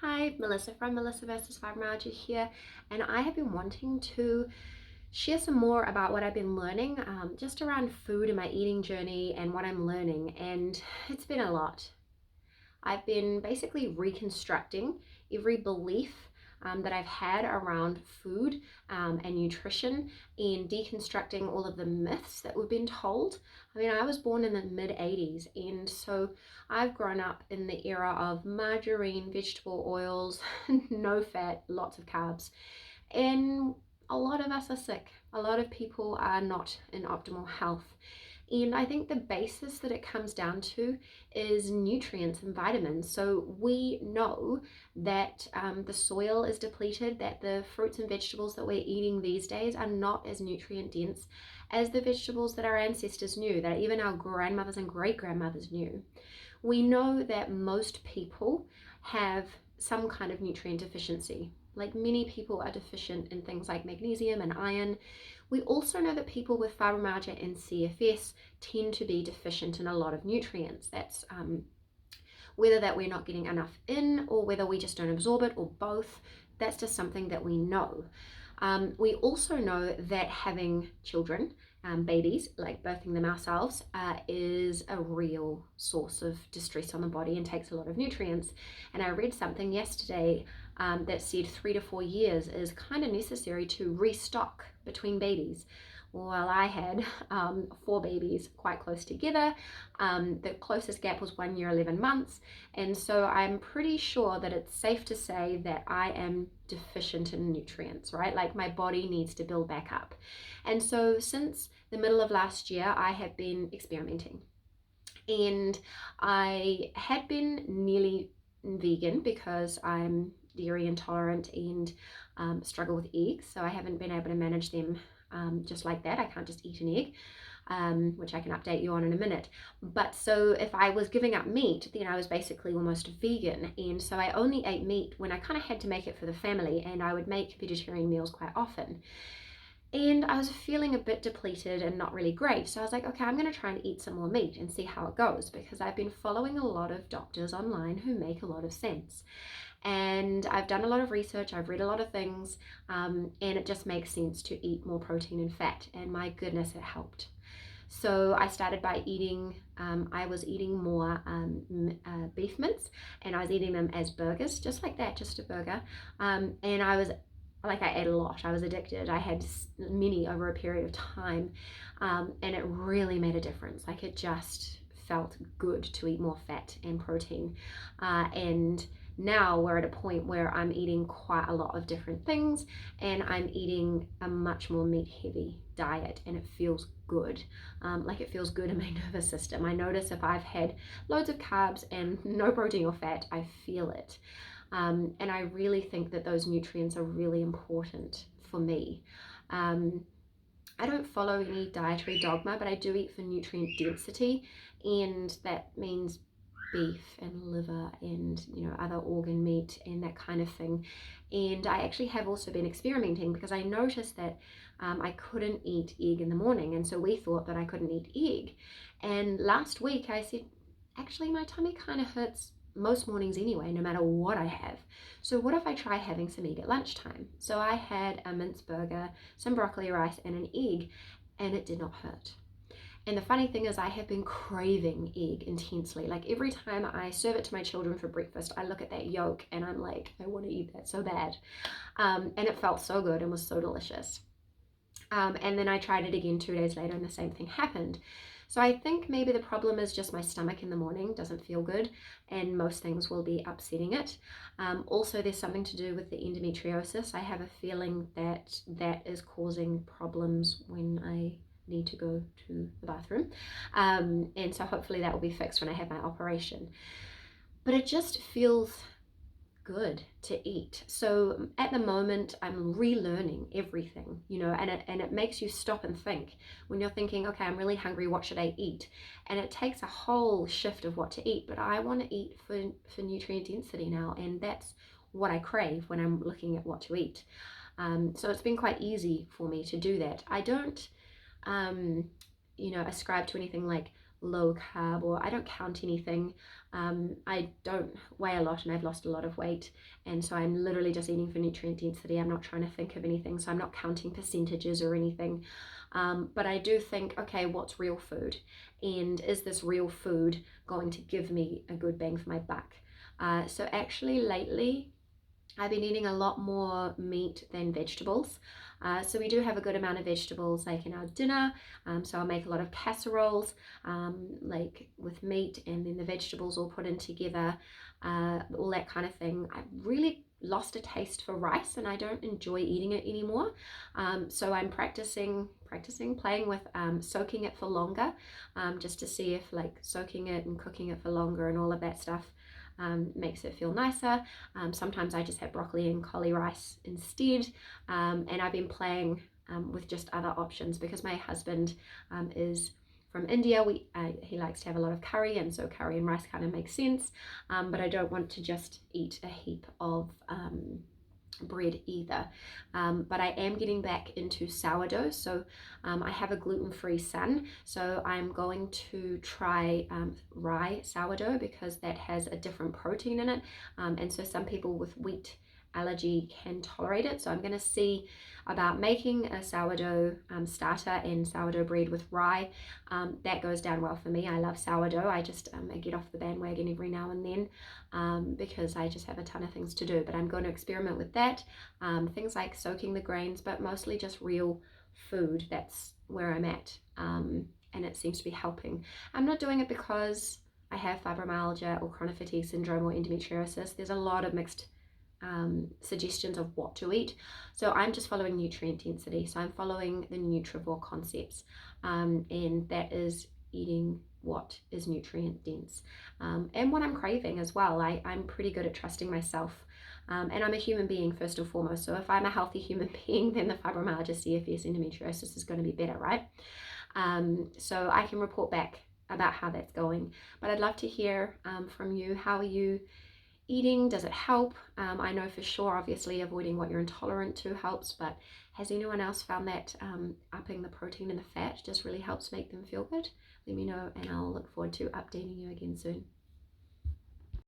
Hi, Melissa from Melissa vs. Fibromyalgia here, and I have been wanting to share some more about what I've been learning just around food and my eating journey and what I'm learning, and it's been a lot. I've been basically reconstructing every belief that I've had around food and nutrition and deconstructing all of the myths that we've been told. I mean, I was born in the mid 80s, and so I've grown up in the era of margarine, vegetable oils, no fat, lots of carbs. And a lot of us are sick. A lot of people are not in optimal health. And I think the basis that it comes down to is nutrients and vitamins. So we know that the soil is depleted, that the fruits and vegetables that we're eating these days are not as nutrient dense as the vegetables that our ancestors knew, that even our grandmothers and great grandmothers knew. We know that most people have some kind of nutrient deficiency. Like many people are deficient in things like magnesium and iron. We also know that people with fibromyalgia and CFS tend to be deficient in a lot of nutrients. That's whether that we're not getting enough in or whether we just don't absorb it or both. That's just something that we know. We also know that having children, babies, like birthing them ourselves, is a real source of distress on the body and takes a lot of nutrients. And I read something yesterday that said 3 to 4 years is kind of necessary to restock between babies. Well, I had 4 babies quite close together. The closest gap was 1 year, 11 months. And so I'm pretty sure that it's safe to say that I am deficient in nutrients, right? Like my body needs to build back up. And so since the middle of last year, I have been experimenting. And I had been nearly vegan because I'm dairy intolerant and struggle with eggs. So I haven't been able to manage them just like that. I can't just eat an egg. Which I can update you on in a minute. But so if I was giving up meat, then I was basically almost vegan. And so I only ate meat when I kind of had to make it for the family, and I would make vegetarian meals quite often. And I was feeling a bit depleted and not really great. So I was like, okay, I'm going to try and eat some more meat and see how it goes, because I've been following a lot of doctors online who make a lot of sense. And I've done a lot of research, I've read a lot of things, and it just makes sense to eat more protein and fat. And my goodness, it helped. So I started by eating, I was eating more beef mince, and I was eating them as burgers, just like that, just a burger. And I was like, I ate a lot. I was addicted. I had many over a period of time, and it really made a difference. Like it just felt good to eat more fat and protein. And now we're at a point where I'm eating quite a lot of different things, and I'm eating a much more meat heavy diet, and it feels good. Like it feels good in my nervous system. I notice if I've had loads of carbs and no protein or fat, I feel it. And I really think that those nutrients are really important for me. Um, I don't follow any dietary dogma, but I do eat for nutrient density, and that means beef and liver and other organ meat and that kind of thing. And I actually have also been experimenting because I noticed that I couldn't eat egg in the morning, and so we thought that I couldn't eat egg. And last week I said, actually my tummy kind of hurts most mornings anyway, no matter what I have. So what if I try having some egg at lunchtime? So I had a mince burger, some broccoli rice, and an egg, and it did not hurt. And the funny thing is, I have been craving egg intensely. Like every time I serve it to my children for breakfast, I look at that yolk and I'm like, I want to eat that so bad. And it felt so good and was so delicious. And then I tried it again 2 days later, and the same thing happened. So I think maybe the problem is just my stomach in the morning doesn't feel good, and most things will be upsetting it. Also, there's something to do with the endometriosis. I have a feeling that that is causing problems when I need to go to the bathroom. And so hopefully that will be fixed when I have my operation. But it just feels good to eat. So at the moment I'm relearning everything, and it makes you stop and think when you're thinking, okay, I'm really hungry, what should I eat? And it takes a whole shift of what to eat, but I want to eat for nutrient density now, and that's what I crave when I'm looking at what to eat. So it's been quite easy for me to do that. I don't ascribe to anything like low carb, or I don't count anything. I don't weigh a lot and I've lost a lot of weight, and so I'm literally just eating for nutrient density. I'm not trying to think of anything, so I'm not counting percentages or anything. But I do think, okay, what's real food? And is this real food going to give me a good bang for my buck? So actually lately, I've been eating a lot more meat than vegetables. So we do have a good amount of vegetables like in our dinner. So I'll make a lot of casseroles like with meat and then the vegetables all put in together, all that kind of thing. I really lost a taste for rice and I don't enjoy eating it anymore. So I'm practicing playing with soaking it for longer, just to see if like soaking it and cooking it for longer and all of that stuff makes it feel nicer. Sometimes I just have broccoli and cauli rice instead, and I've been playing with just other options because my husband is from India. He likes to have a lot of curry, and so curry and rice kind of makes sense, but I don't want to just eat a heap of bread either. But I am getting back into sourdough. So I have a gluten-free son, so I'm going to try rye sourdough because that has a different protein in it, and so some people with wheat allergy can tolerate it. So I'm going to see about making a sourdough starter and sourdough bread with rye. That goes down well for me. I love sourdough. I just I get off the bandwagon every now and then because I just have a ton of things to do. But I'm going to experiment with that. Things like soaking the grains, but mostly just real food. That's where I'm at. And it seems to be helping. I'm not doing it because I have fibromyalgia or chronic fatigue syndrome or endometriosis. There's a lot of mixed suggestions of what to eat. So I'm just following nutrient density. So I'm following the Nutrivore concepts, and that is eating what is nutrient dense and what I'm craving as well. I'm pretty good at trusting myself. And I'm a human being first and foremost. So if I'm a healthy human being, then the fibromyalgia, CFS, endometriosis is going to be better, right? So I can report back about how that's going. But I'd love to hear from you. How are you eating? Does it help? I know for sure, obviously, avoiding what you're intolerant to helps, but has anyone else found that upping the protein and the fat just really helps make them feel good? Let me know, and I'll look forward to updating you again soon.